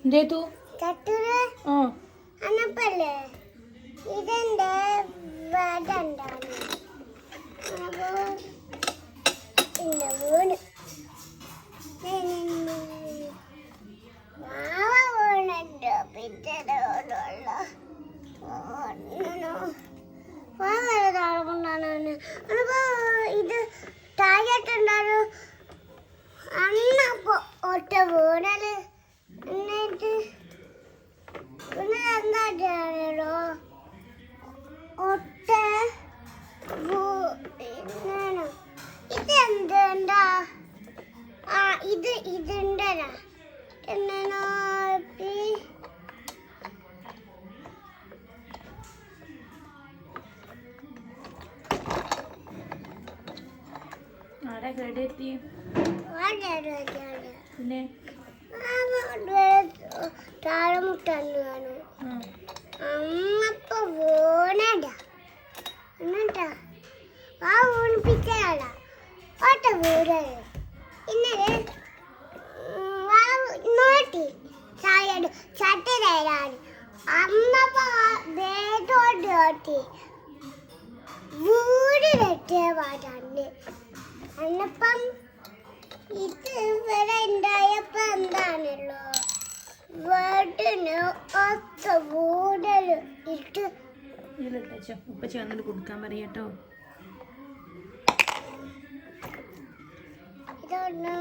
എന്തേതു അന്നപ്പല്ലേ ഇതെന്റെ വടണ്ടാണ് അപ്പൊ വീണ് വീണുണ്ട് പിറ്റേതോടുള്ള വളരെ താഴെക്കൊണ്ടാണ് അപ്പൊ ഇത് താഴെട്ടുണ്ടാലും അന്നപ്പോ ഒറ്റ വീണല് എന്നിട്ട് പിന്നെ എന്താണോ ഒറ്റ ഇതെന്താ ആ ഇതിൻ്റെ എന്നാ ആടെ കേടെത്തി പിന്നെ താഴമുട്ടു അമ്മപ്പോ വീണടാ എന്നിട്ടാ ആ വീണിപ്പിക്കാടാ ഓട്ട വീട് ഇന്നലെ നോട്ടി ചായയുടെ ചട്ട തരാണ് അമ്മപ്പോ വേട്ടോട്ട് ഓട്ടി വീട് വെട്ടിയ പാട്ടാണ് അന്നപ്പം ഇത് ഇവിടെ ഉണ്ടായപ്പോ എന്താണല്ലോ വീട്ടിന് ഒത്ത വീടൽ ഇട്ട് ഉപ്പച്ചി വന്നിട്ട് കൊടുക്കാൻ പറയട്ടോ ഇതൊന്നും